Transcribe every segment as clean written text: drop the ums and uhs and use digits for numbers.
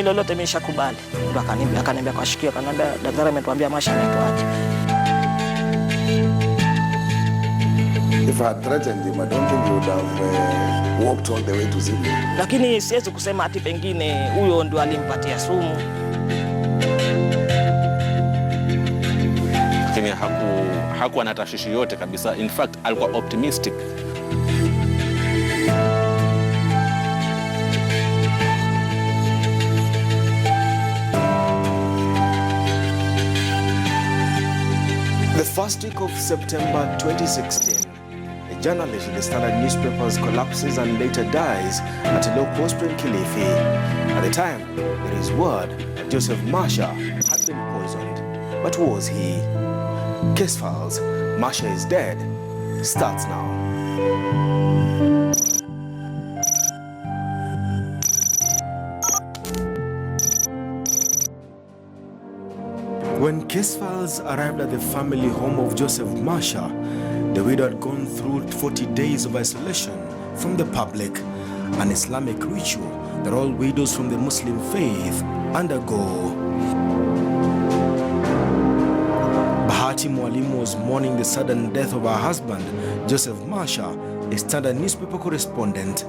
hilo lote mimi nishakubali. Ndo akaniambia kwa shikio, akaniambia daktari ametuambia Masha ametuacha. If I had threatened him, I don't think he would have walked all the way to Zimbabwe. Lakini siwezi kusema ati pengine huyo ndo alimpatia sumu. Lakini hakuwa na tashwishi yote kabisa. In fact, alikuwa optimistic. The first week of September 2016, a journalist in the Standard newspapers collapses and later dies at a local hospital in Kilifi. At the time, there is word that Joseph Masha had been poisoned. But who was he? Case files, Masha is dead, starts now. When case files arrived at the family home of Joseph Masha, the widow had gone through 40 days of isolation from the public, an Islamic ritual that all widows from the Muslim faith undergo. Bahati Mwalimu was mourning the sudden death of her husband, Joseph Masha, a Standard newspaper correspondent.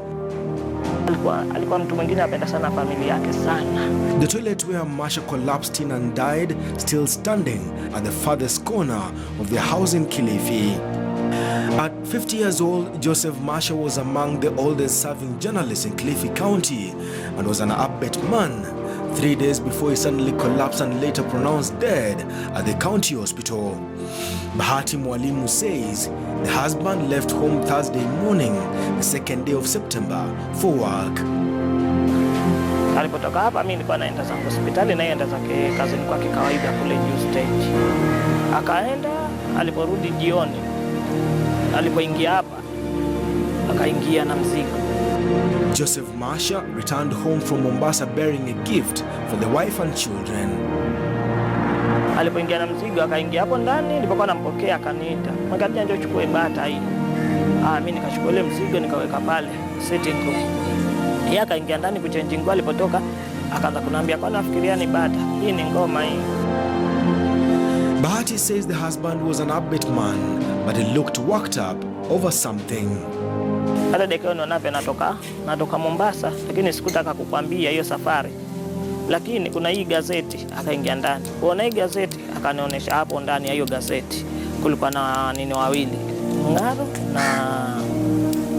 Alikuwa mtu mwingine anapenda sana familia yake sana. The toilet where Masha collapsed in and died still standing at the farthest corner of the house in Kilifi. At 50 years old, Joseph Masha was among the oldest serving journalists in Kilifi County and was an upbeat man 3 days before he suddenly collapsed and later pronounced dead at the county hospital. Bahati Mwalimu says the husband left home Thursday morning, the 2nd day of September, for work. Alipotoka hapa mimi nilikuwa naenda zangu hospitali na yeye enda zake kazini kwa kawaida kule New Stage. Akaenda, aliporudi jioni, alipoingia hapa, akaingia na mzigo. Joseph Masha returned home from Mombasa bearing a gift for the wife and children. Alipoingia na mzigo akaingia hapo ndani, nilipokuwa nampokea akaniita. Mwambia njoo chukue bata hii. Mimi nikachukua ile mzigo nikaweka pale sitting room. Yeye akaingia ndani kuchange nguo, alipotoka akaanza kuniambia kwa nafikiria ni bata. Hii ni ngoma hii. Bahati says the husband was an upbeat man, but he looked worked up over something. Hata dakika nape natoka Mombasa, lakini sikutaka kukwambia hiyo safari. Lakini kuna hii gazeti, akaingia ndani. Kuona hii gazeti, akanionyesha hapo ndani ya hiyo gazeti. Kulikuwa na nini wawili, Ngaro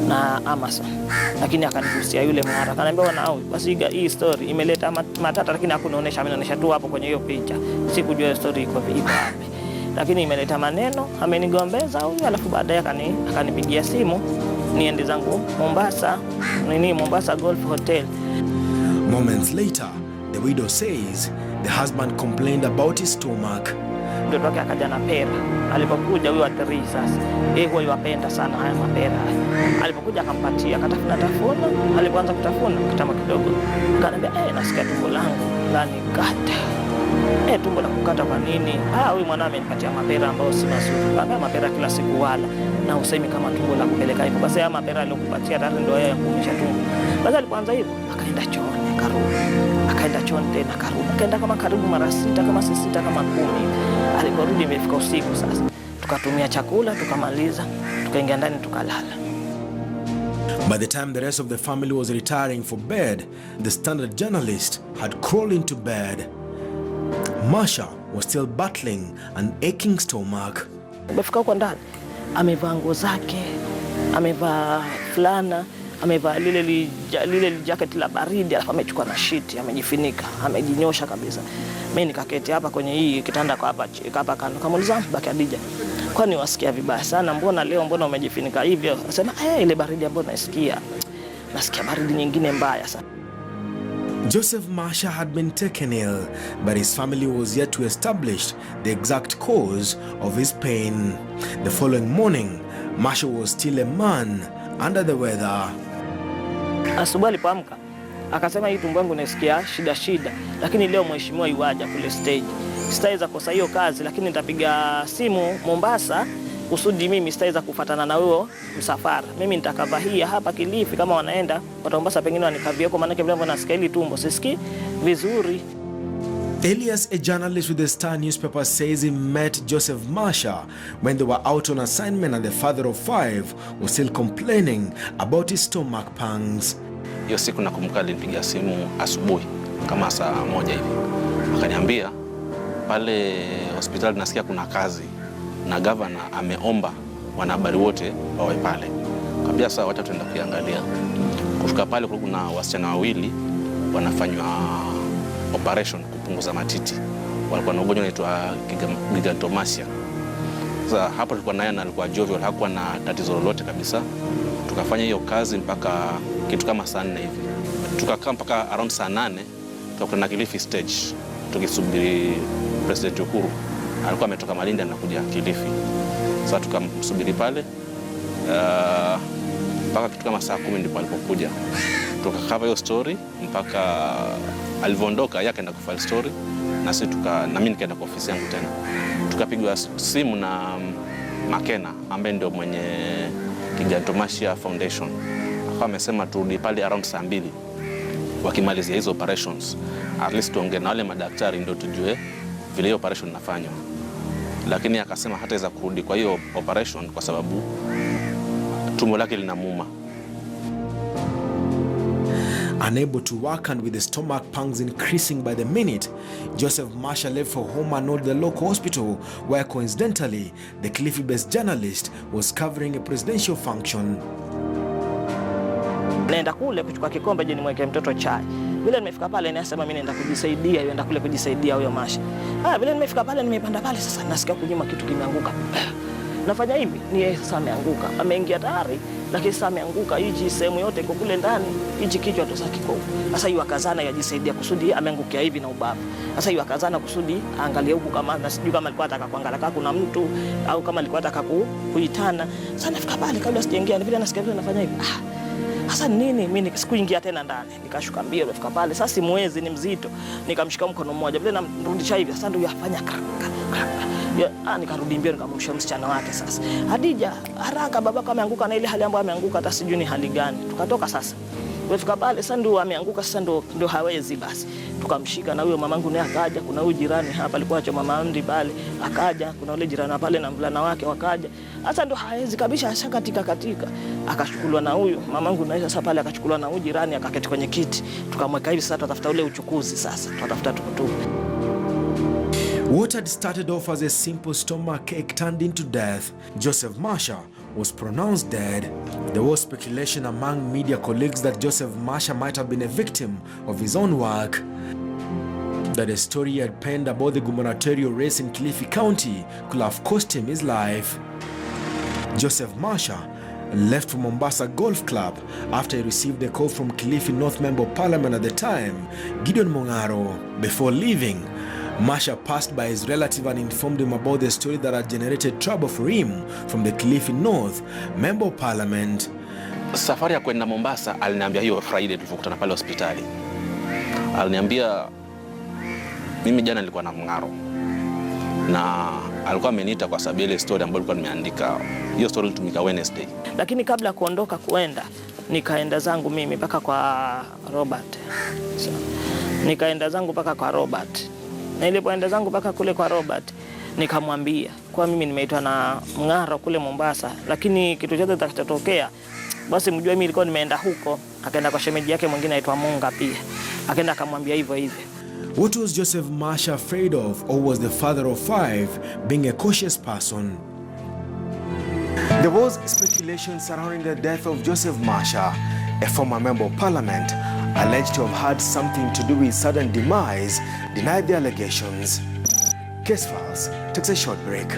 na Amazon. Lakini akanigusia yule Ngaro, akaniambia bwana au basi hii story imeleta matata, lakini hakunionyesha, amenionyesha tu hapo kwenye hiyo picha. Sikujua hiyo story iko wapi. Lakini imeleta maneno, amenigombeza huyu, alafu baadaye akanipigia simu niende zangu Mombasa Golf Hotel. Moments later, the widow says the husband complained about his stomach. Ndio wake akaja na pera. Alipokuja huyo atari sasa, huwa yupenda sana haya mapera. Alipokuja akampatia, akatafuna. Alipoanza kutafuna kitama kidogo, akaniambia nasikia tumbo langu lani kata. Tumbo la kukata kwa nini? Huyu mwanaume amenipatia mapera ambayo si mazuri. Kama mapera kila siku wala na usemi kama tumbo la kupeleka hivyo. Basi haya mapera aliyokupatia tayari ndio yeye kuumisha tumbo. Basi alipoanza hivyo, akaenda chooni, karudi. Akaenda chooni tena karudi. Akaenda kama karibu mara 6 kama 6 kama 10. Aliporudi imefika usiku sasa. Tukatumia chakula, tukamaliza, tukaingia ndani tukalala. By the time the rest of the family was retiring for bed, the Standard journalist had crawled into bed. Masha was still battling an aching stomach. Amefika huko ndani, amevaa nguo zake, amevaa fulana, amevaa lile jacket la baridi, alafu amechukua na sheet, amejifunika, amejinyosha kabisa. Mimi nikaketi hapa kwenye hii kitanda kwa hapa kando. Kamuuliza baki Adija, kwani wasikia vibaya sana? Mbona umejifunika hivyo? Anasema ile baridi ambayo nasikia baridi nyingine mbaya sana. Joseph Masha had been taken ill, but his family was yet to establish the exact cause of his pain. The following morning, Masha was still a man under the weather. Asubuhi alipoamka, akasema hii tumbo yangu nasikia shida, lakini leo mheshimiwa yuaja kule stage. Sitaweza kosa hiyo kazi, lakini nitapiga simu Mombasa kusudi mimi sitaweza kufuatana na huo msafara. Mimi nitakavahia hapa Kilifi, kama wanaenda watu Mombasa pengine wanikavia huko, maana vile nasikia hili tumbo sisikii vizuri. Elias, a journalist with the Star newspaper, says he met Joseph Masha when they were out on assignment and the father of 5 was still complaining about his stomach pangs. Hiyo siku nakumbuka alinipigia simu asubuhi kama saa 1 hivi. Akaniambia pale hospitali nasikia kuna kazi na governor ameomba wanahabari wote wawe pale. Kaambia sawa, wacha tuenda kuangalia. Kufika pale kuna wasichana wawili wanafanywa operation kupunguza matiti. Walikuwa na ugonjwa unaitwa gigantomastia. Sasa hapo tulikuwa naye na alikuwa jovial, hakuwa na tatizo lolote kabisa. Tukafanya hiyo kazi mpaka kitu kama saa 4 hivi. Tukakaa mpaka around saa 8 tukakwenda Kilifi stage tukisubiri President Uhuru. Alikuwa ametoka Malindi na kuja Kilifi. Sasa tukamsubiri pale mpaka kitu kama saa 10 ndipo alipokuja. Tukakava hiyo story mpaka alivyoondoka, yeye akaenda kufile story na sisi na mimi nikaenda kwa ofisi yangu tena. Tukapigwa simu na Makena ambaye ndio mwenye Gigantomastia Foundation. Akawa amesema turudi pale around saa 2 wakimalizia hizo operations. At least tuongee na wale madaktari ndio tujue vile hiyo operation inafanywa. Lakini akasema hataweza kurudi kwa hiyo operation kwa sababu tumbo lake linamuuma. Unable to work and with the stomach pangs increasing by the minute, Joseph Masha left for home and not the local hospital, where coincidentally, the Kilifi-based journalist was covering a presidential function. Naenda kule kuchukua kikombe je nimwekee mtoto chai. Vile nimefika pale nasema mimi naenda kujisaidia, naenda kule kujisaidia huyo Masha. Vile nimefika pale nimepanda pale sasa nasikia kunyuma kitu kimeanguka. Nafanya hivi, ni yeye sasa ameanguka. Ameingia tayari, lakini sasa ameanguka hichi sehemu yote iko kule ndani, hichi kichwa tu sasa kiko. Sasa hiyo akazana yajisaidia kusudi ameangukia hivi na ubavu. Sasa hiyo akazana kusudi aangalie huku kama na sijui kama alikuwa anataka kuangalia kama kuna mtu au kama alikuwa anataka kuitana. Sasa nafika pale kabla sijaingia vile nasikia vile nafanya hivi. Sasa nini mimi sikuingia tena ndani. Nikashuka mbio nafika pale. Sasa si mwezi ni mzito. Nikamshika mkono mmoja vile namrudisha hivi. Sasa ndio yafanya nikarudi mbio nikamrudisha msichana wake sasa. Hadija, haraka baba kama ameanguka na ile hali ambayo ameanguka hata sijui ni hali gani. Tukatoka sasa. Wefika pale sasa ndio ameanguka sasa ndio hawezi basi. Tukamshika na huyo mamangu naye akaja, kuna huyo jirani hapa alikuwa acha mama Mdi pale, akaja, kuna yule jirani pale na mvulana wake wakaja. Sasa ndio hawezi kabisa ashakatika katika. Akachukuliwa na huyo mamangu naye sasa pale akachukuliwa na huyo jirani akaketi kwenye kiti. Tukamweka hivi sasa tutafuta ule uchukuzi sasa. Tutafuta tukutuku. What had started off as a simple stomach ache turned into death. Joseph Masha was pronounced dead. There was speculation among media colleagues that Joseph Masha might have been a victim of his own work. That a story he had penned about the gubernatorial race in Kilifi County could have cost him his life. Joseph Masha left for Mombasa Golf Club after he received a call from Kilifi North Member of Parliament at the time, Gideon Mongaro. Before leaving, Masha passed by his relative and informed him about the story that had generated trouble for him from the Kilifi North Member of Parliament. Safari ya kwenda Mombasa aliniambia hiyo Friday tulipokutana pale hospitali. Aliniambia mimi jana nilikuwa na mng'aro. Na alikuwa ameniita kwa sababu ile story ambayo nilikuwa nimeandika. Hiyo story ilitumika Wednesday. Lakini kabla kuondoka kuenda nikaenda zangu mimi mpaka kwa Robert. So, nikaenda zangu mpaka kwa Robert. Na nilipoenda zangu mpaka kule kwa Robert nikamwambia kwa mimi nimeitwa na mng'aro kule Mombasa, lakini kitu chochote kitakachotokea basi mjue mimi nilikuwa nimeenda huko. Akaenda kwa shemeji yake mwingine aitwa Munga pia. Akaenda akamwambia hivyo hivyo. What was Joseph Masha afraid of, or was the father of 5 being a cautious person? There was speculation surrounding the death of Joseph Masha, a former member of parliament, alleged to have had something to do with his sudden demise, denied the allegations. Case Files takes a short break.